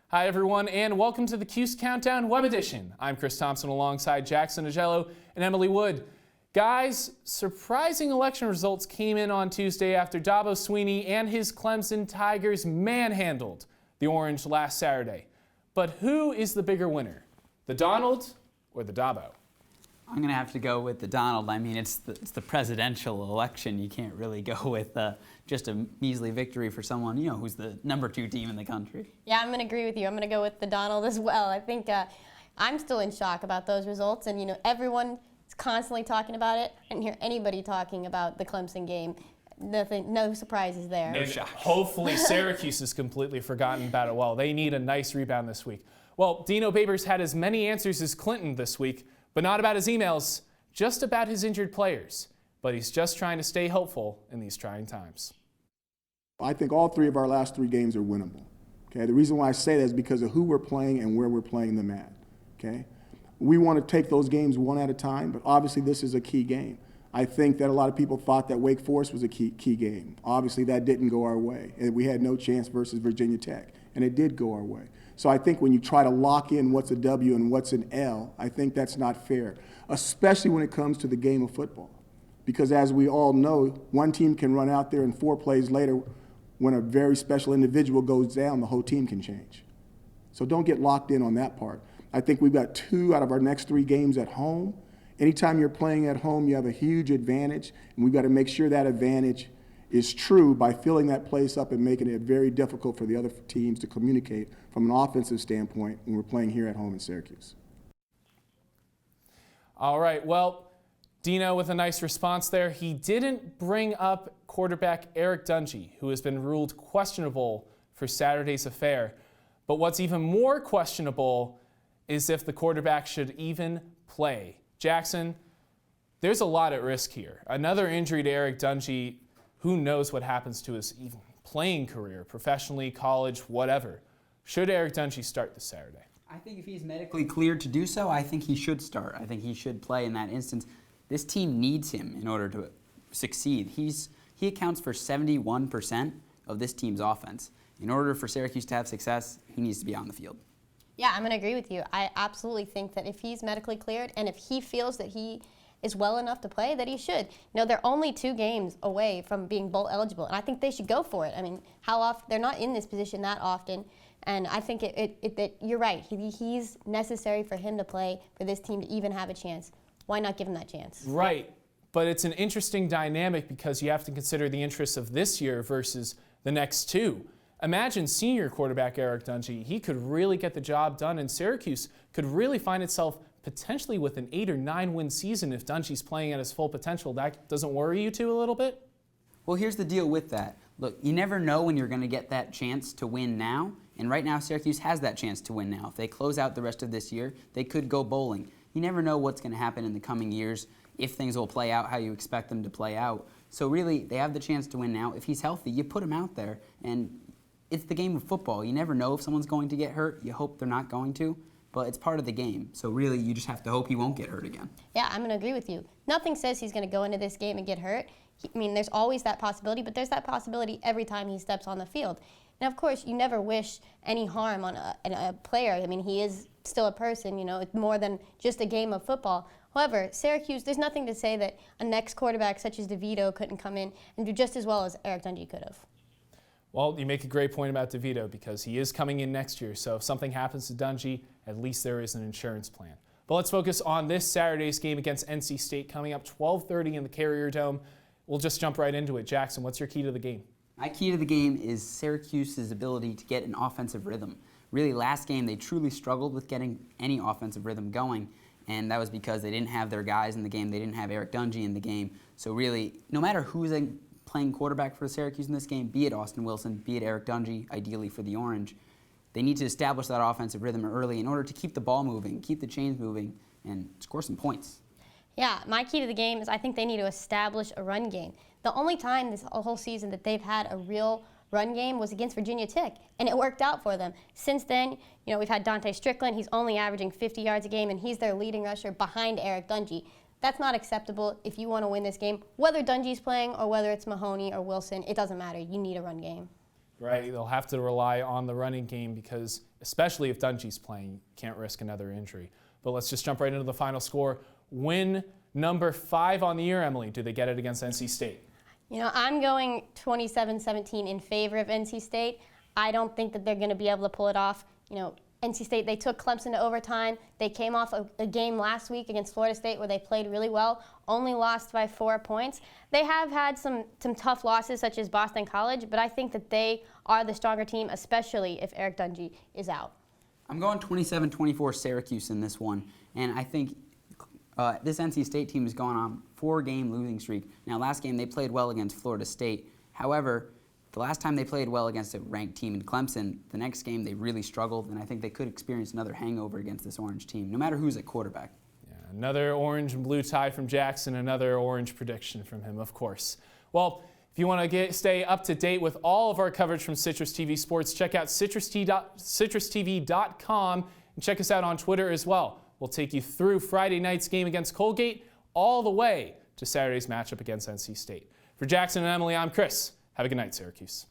Hi everyone, and welcome to the Cuse Countdown Web Edition. I'm Chris Thomsen alongside Jackson Ajello and Emily Wood. Guys, surprising election results came in on Tuesday after Dabo Swinney and his Clemson Tigers manhandled the Orange last Saturday. But who is the bigger winner, the Donald or the Dabo? I'm going to have to go with the Donald. I mean, it's the presidential election. You can't really go with just a measly victory for someone, who's the number 2 team in the country. Yeah, I'm going to agree with you. I'm going to go with the Donald as well. I think I'm still in shock about those results, and everyone is constantly talking about it. I didn't hear anybody talking about the Clemson game. No surprises there. No shock. Hopefully Syracuse has completely forgotten about it. Well, they need a nice rebound this week. Well, Dino Babers had as many answers as Clinton this week, but not about his emails, just about his injured players. But he's just trying to stay hopeful in these trying times. I think all 3 of our last 3 games are winnable. Okay, the reason why I say that is because of who we're playing and where we're playing them at. Okay, we want to take those games one at a time, but obviously this is a key game. I think that a lot of people thought that Wake Forest was a key game. Obviously that didn't go our way, and we had no chance versus Virginia Tech, and it did go our way. So I think when you try to lock in what's a W and what's an L, I think that's not fair, especially when it comes to the game of football. Because as we all know, one team can run out there and 4 plays later, when a very special individual goes down, the whole team can change. So don't get locked in on that part. I think we've got 2 out of our next 3 games at home. Anytime you're playing at home, you have a huge advantage, and we've got to make sure that advantage is true by filling that place up and making it very difficult for the other teams to communicate from an offensive standpoint when we're playing here at home in Syracuse. All right, well, Dino with a nice response there. He didn't bring up quarterback Eric Dungey, who has been ruled questionable for Saturday's affair. But what's even more questionable is if the quarterback should even play. Jackson, there's a lot at risk here. Another injury to Eric Dungey, who knows what happens to his even playing career, professionally, college, whatever. Should Eric Dungey start this Saturday? I think if he's medically cleared to do so, I think he should start. I think he should play in that instance. This team needs him in order to succeed. He accounts for 71% of this team's offense. In order for Syracuse to have success, he needs to be on the field. Yeah, I'm going to agree with you. I absolutely think that if he's medically cleared and if he feels that he is well enough to play, that he should. They're only 2 games away from being bowl eligible, and I think they should go for it. I mean, how often they're not in this position that often, and I think that you're right. He's necessary for him to play for this team to even have a chance. Why not give him that chance? Right, but it's an interesting dynamic because you have to consider the interests of this year versus the next 2. Imagine senior quarterback Eric Dungey. He could really get the job done, and Syracuse could really find itself potentially with an 8 or 9 win season if Dungey's playing at his full potential. That doesn't worry you 2 a little bit? Well, here's the deal with that. Look, you never know when you're going to get that chance to win now, and right now Syracuse has that chance to win now. If they close out the rest of this year, they could go bowling. You never know what's going to happen in the coming years, if things will play out how you expect them to play out. So really, they have the chance to win now. If he's healthy, you put him out there, and it's the game of football. You never know if someone's going to get hurt. You hope they're not going to, but it's part of the game. So really, you just have to hope he won't get hurt again. Yeah, I'm going to agree with you. Nothing says he's going to go into this game and get hurt. There's always that possibility, but there's that possibility every time he steps on the field. Now, of course, you never wish any harm on a player. He is still a person, it's more than just a game of football. However, Syracuse, there's nothing to say that a next quarterback such as DeVito couldn't come in and do just as well as Eric Dungey could have. Well, you make a great point about DeVito because he is coming in next year. So if something happens to Dungey, at least there is an insurance plan. But let's focus on this Saturday's game against NC State coming up 12:30 in the Carrier Dome. We'll just jump right into it. Jackson, what's your key to the game? My key to the game is Syracuse's ability to get an offensive rhythm. Really, last game, they truly struggled with getting any offensive rhythm going, and that was because they didn't have their guys in the game. They didn't have Eric Dungey in the game. So really, no matter who's playing quarterback for Syracuse in this game, be it Austin Wilson, be it Eric Dungey, ideally for the Orange, they need to establish that offensive rhythm early in order to keep the ball moving, keep the chains moving, and score some points. Yeah, my key to the game is I think they need to establish a run game. The only time this whole season that they've had a real run game was against Virginia Tech, and it worked out for them. Since then, we've had Dante Strickland. He's only averaging 50 yards a game, and he's their leading rusher behind Eric Dungey. That's not acceptable if you want to win this game. Whether Dungey's playing or whether it's Mahoney or Wilson, it doesn't matter. You need a run game. right? They'll have to rely on the running game because, especially if Dungy's playing, you can't risk another injury. But let's just jump right into the final score. Win number 5 on the year, Emily. Do they get it against NC State? You know, I'm going 27-17 in favor of NC State. I don't think that they're going to be able to pull it off. You know, NC State, they took Clemson to overtime. They came off a game last week against Florida State where they played really well, only lost by 4 points. They have had some tough losses, such as Boston College, but I think that they are the stronger team, especially if Eric Dungey is out. I'm going 27-24 Syracuse in this one, and I think this NC State team has gone on 4-game losing streak. Now, last game they played well against Florida State. However, the last time they played well against a ranked team in Clemson, the next game they really struggled, and I think they could experience another hangover against this Orange team, no matter who's at quarterback. Yeah, another orange and blue tie from Jackson, another orange prediction from him, of course. Well, if you want to stay up to date with all of our coverage from Citrus TV Sports, check out CitrusTV.com and check us out on Twitter as well. We'll take you through Friday night's game against Colgate all the way to Saturday's matchup against NC State. For Jackson and Emily, I'm Chris. Have a good night, Syracuse.